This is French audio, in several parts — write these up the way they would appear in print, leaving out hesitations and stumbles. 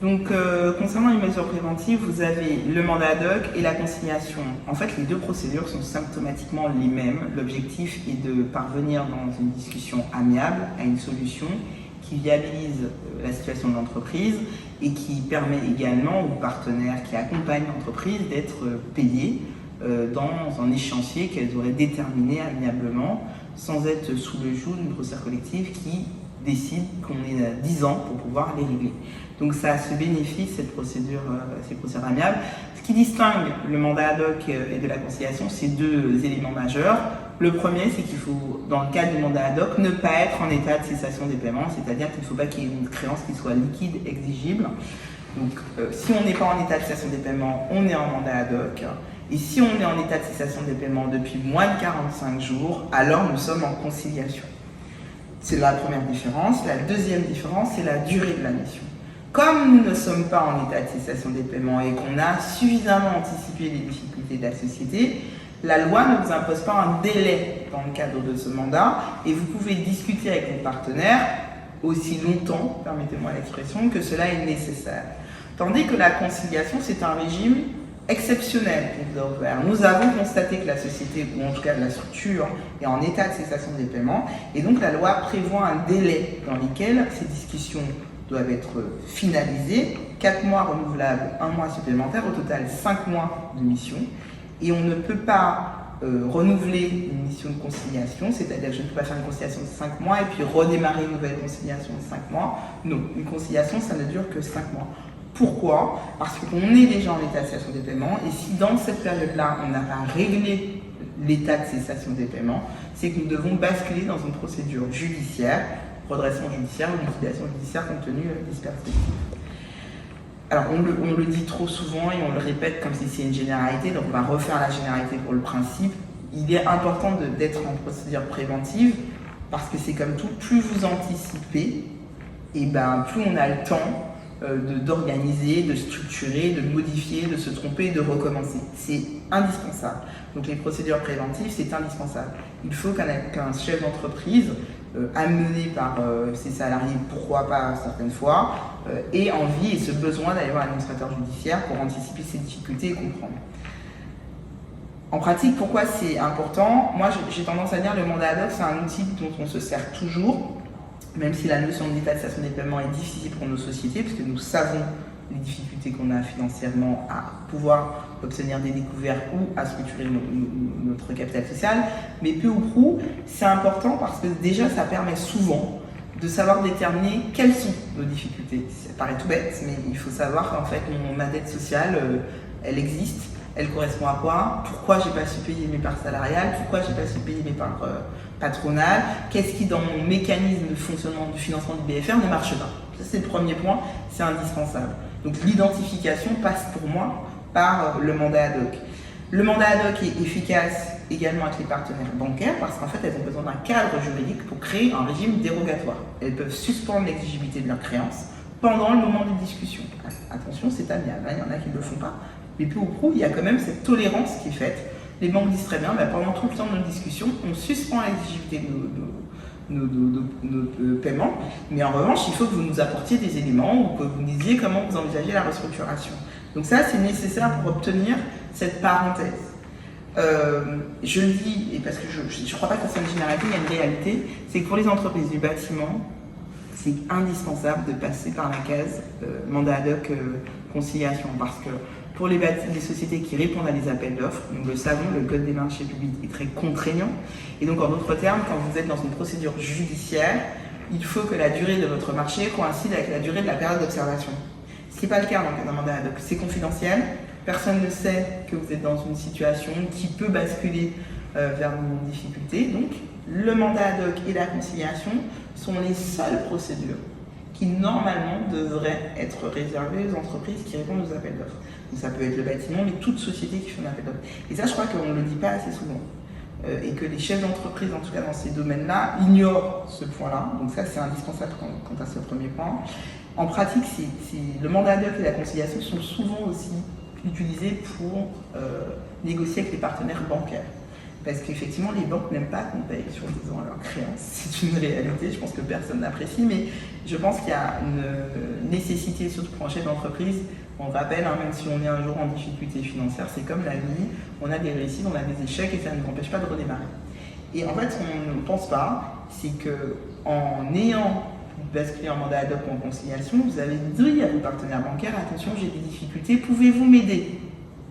Donc, concernant les mesures préventives, vous avez le mandat ad hoc et la conciliation. En fait, les deux procédures sont symptomatiquement les mêmes. L'objectif est de parvenir dans une discussion amiable à une solution qui viabilise la situation de l'entreprise et qui permet également aux partenaires qui accompagnent l'entreprise d'être payés dans un échéancier qu'elles auraient déterminé amiablement, sans être sous le joug d'une procédure collective qui décide qu'on est à 10 ans pour pouvoir les régler. Donc ça a ce bénéfice, ces procédures amiables. Ce qui distingue le mandat ad hoc et de la conciliation, c'est deux éléments majeurs. Le premier, c'est qu'il faut, dans le cadre du mandat ad hoc, ne pas être en état de cessation des paiements, c'est-à-dire qu'il ne faut pas qu'il y ait une créance qui soit liquide, exigible. Donc si on n'est pas en état de cessation des paiements, on est en mandat ad hoc. Et si on est en état de cessation des paiements depuis moins de 45 jours, alors nous sommes en conciliation. C'est la première différence. La deuxième différence, c'est la durée de la mission. Comme nous ne sommes pas en état de cessation des paiements et qu'on a suffisamment anticipé les difficultés de la société, la loi ne vous impose pas un délai dans le cadre de ce mandat et vous pouvez discuter avec vos partenaires aussi longtemps, permettez-moi l'expression, que cela est nécessaire. Tandis que la conciliation, c'est un régime exceptionnel qu'on vous a offert. Nous avons constaté que la société, ou en tout cas la structure, est en état de cessation des paiements et donc la loi prévoit un délai dans lequel ces discussions doivent être finalisées, 4 mois renouvelables, 1 mois supplémentaire, au total 5 mois de mission. Et on ne peut pas renouveler une mission de conciliation, c'est-à-dire que je ne peux pas faire une conciliation de 5 mois et puis redémarrer une nouvelle conciliation de 5 mois. Non, une conciliation, ça ne dure que 5 mois. Pourquoi? Parce qu'on est déjà en état de cessation des paiements et si dans cette période-là, on n'a pas réglé l'état de cessation des paiements, c'est que nous devons basculer dans une procédure judiciaire, redressement judiciaire ou liquidation judiciaire compte tenu des perspectives. Alors on le dit trop souvent et on le répète comme si c'est une généralité, donc on va refaire la généralité pour le principe. Il est important d'être en procédure préventive parce que c'est comme tout, plus vous anticipez, et plus on a le temps d'organiser, de structurer, de modifier, de se tromper, de recommencer. C'est indispensable. Donc les procédures préventives, c'est indispensable. Il faut qu'un chef d'entreprise, amené par ses salariés, pourquoi pas certaines fois, ait envie et ce besoin d'aller voir l'administrateur judiciaire pour anticiper ses difficultés et comprendre. En pratique, pourquoi c'est important? Moi, j'ai tendance à dire que le mandat ad hoc, c'est un outil dont on se sert toujours, même si la notion de l'état de cessation des paiements est difficile pour nos sociétés, puisque nous savons les difficultés qu'on a financièrement à pouvoir obtenir des découverts ou à structurer notre capital social, mais peu ou prou, c'est important parce que déjà ça permet souvent de savoir déterminer quelles sont nos difficultés. Ça paraît tout bête, mais il faut savoir qu'en fait ma dette sociale, elle existe, elle correspond à quoi, pourquoi j'ai pas su payer mes parts salariales, pourquoi j'ai pas su payer mes parts patronales, qu'est-ce qui dans mon mécanisme de fonctionnement du financement du BFR ne marche pas. Ça c'est le premier point, c'est indispensable. Donc l'identification passe pour moi par le mandat ad hoc. Le mandat ad hoc est efficace également avec les partenaires bancaires parce qu'en fait elles ont besoin d'un cadre juridique pour créer un régime dérogatoire. Elles peuvent suspendre l'exigibilité de leurs créances pendant le moment de discussion. Attention, c'est amiable, il y en a qui ne le font pas, mais peu ou prou, il y a quand même cette tolérance qui est faite. Les banques disent très bien, pendant tout le temps de notre discussion, on suspend l'exigibilité de nos paiements, mais en revanche, il faut que vous nous apportiez des éléments ou que vous nous disiez comment vous envisagez la restructuration. Donc ça, c'est nécessaire pour obtenir cette parenthèse. Je le dis, et parce que je ne crois pas que c'est une généralité, il y a une réalité, c'est que pour les entreprises du bâtiment, c'est indispensable de passer par la case mandat ad hoc conciliation, parce que pour les sociétés qui répondent à des appels d'offres, nous le savons, le code des marchés publics est très contraignant. Et donc, en d'autres termes, quand vous êtes dans une procédure judiciaire, il faut que la durée de votre marché coïncide avec la durée de la période d'observation. Ce qui n'est pas le cas dans le cas d'un mandat ad hoc. C'est confidentiel, personne ne sait que vous êtes dans une situation qui peut basculer vers une difficulté. Donc, le mandat ad hoc et la conciliation sont les seules procédures qui normalement devraient être réservées aux entreprises qui répondent aux appels d'offres. Donc ça peut être le bâtiment, mais toute société qui fait un appel d'offres. Et ça, je crois qu'on ne le dit pas assez souvent. Et que les chefs d'entreprise, en tout cas dans ces domaines-là, ignorent ce point-là. Donc ça, c'est indispensable quant à ce premier point. En pratique, le mandat ad hoc et la conciliation sont souvent aussi utilisés pour négocier avec les partenaires bancaires. Parce qu'effectivement, les banques n'aiment pas qu'on paye sur 10 ans leurs créances. C'est une réalité, je pense que personne n'apprécie, mais je pense qu'il y a une nécessité, surtout pour un chef d'entreprise. On le rappelle, hein, même si on est un jour en difficulté financière, c'est comme la vie, on a des réussites, on a des échecs et ça ne nous empêche pas de redémarrer. Et en fait, ce qu'on ne pense pas, c'est qu'en ayant basculé en mandat ad hoc ou en conciliation, vous avez dit à vos partenaires bancaires, attention, j'ai des difficultés, pouvez-vous m'aider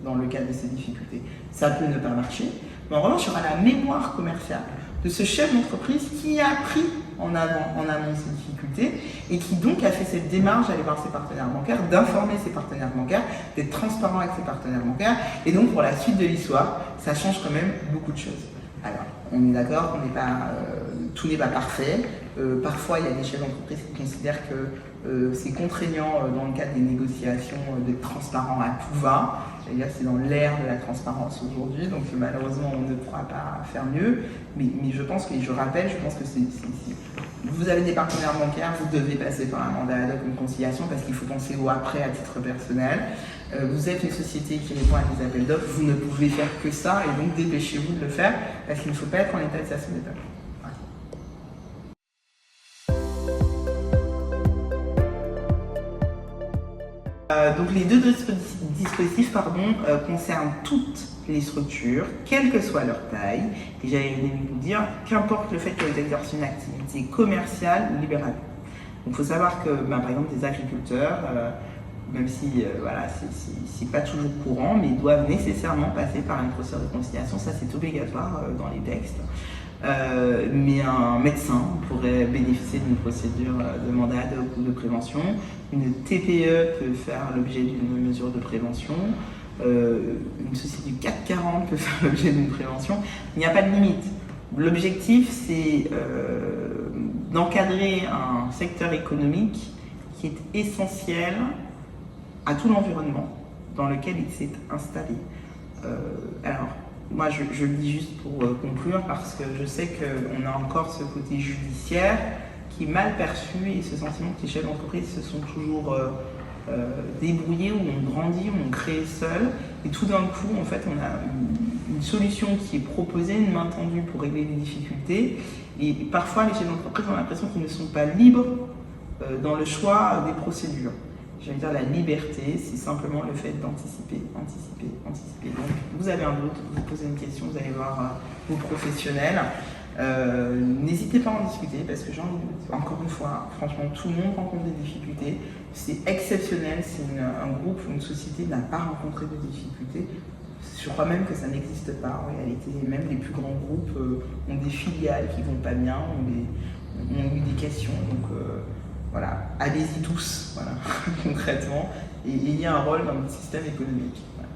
dans le cadre de ces difficultés? Ça peut ne pas marcher, mais en revanche, il y aura la mémoire commerciale de ce chef d'entreprise qui a pris en amont ces difficultés et qui donc a fait cette démarche d'aller voir ses partenaires bancaires, d'informer ses partenaires bancaires, d'être transparent avec ses partenaires bancaires. Et donc pour la suite de l'histoire, ça change quand même beaucoup de choses. Alors, on est d'accord, tout n'est pas parfait. Parfois, il y a des chefs d'entreprise qui considèrent que c'est contraignant dans le cadre des négociations d'être transparent à tout va. C'est dans l'ère de la transparence aujourd'hui, donc malheureusement, on ne pourra pas faire mieux. Mais je pense que, je pense que vous avez des partenaires bancaires, vous devez passer par un mandat ad hoc, une conciliation, parce qu'il faut penser au après à titre personnel. Vous êtes une société qui répond à des appels d'offres, vous ne pouvez faire que ça, et donc dépêchez-vous de le faire, parce qu'il ne faut pas être en état de station d'état. Donc les deux dispositifs concernent toutes les structures, quelle que soit leur taille. Et j'allais vous dire, qu'importe le fait qu'elles exercent une activité commerciale ou libérale. Donc il faut savoir que, par exemple, des agriculteurs, même si c'est pas toujours courant, mais ils doivent nécessairement passer par une procédure de conciliation, ça c'est obligatoire dans les textes. Mais un médecin pourrait bénéficier d'une procédure de mandat ad hoc ou de prévention. Une TPE peut faire l'objet d'une mesure de prévention. Une société du CAC 40 peut faire l'objet d'une prévention. Il n'y a pas de limite. L'objectif, c'est d'encadrer un secteur économique qui est essentiel à tout l'environnement dans lequel il s'est installé. Alors, moi, je le dis juste pour conclure, parce que je sais qu'on a encore ce côté judiciaire qui est mal perçu et ce sentiment que les chefs d'entreprise se sont toujours débrouillés, où on grandit, où on crée seul. Et tout d'un coup, en fait, on a une solution qui est proposée, une main tendue pour régler les difficultés. Et parfois, les chefs d'entreprise ont l'impression qu'ils ne sont pas libres dans le choix des procédures. J'allais dire la liberté, c'est simplement le fait d'anticiper, anticiper. Donc, vous avez un doute, vous posez une question, vous allez voir vos professionnels. N'hésitez pas à en discuter, parce que encore une fois, franchement, tout le monde rencontre des difficultés. C'est exceptionnel si un groupe ou une société n'a pas rencontré de difficultés. Je crois même que ça n'existe pas en réalité. Même les plus grands groupes ont des filiales qui vont pas bien, ont eu des questions. Donc, voilà, allez-y tous, voilà, concrètement, et il y a un rôle dans le système économique. Voilà.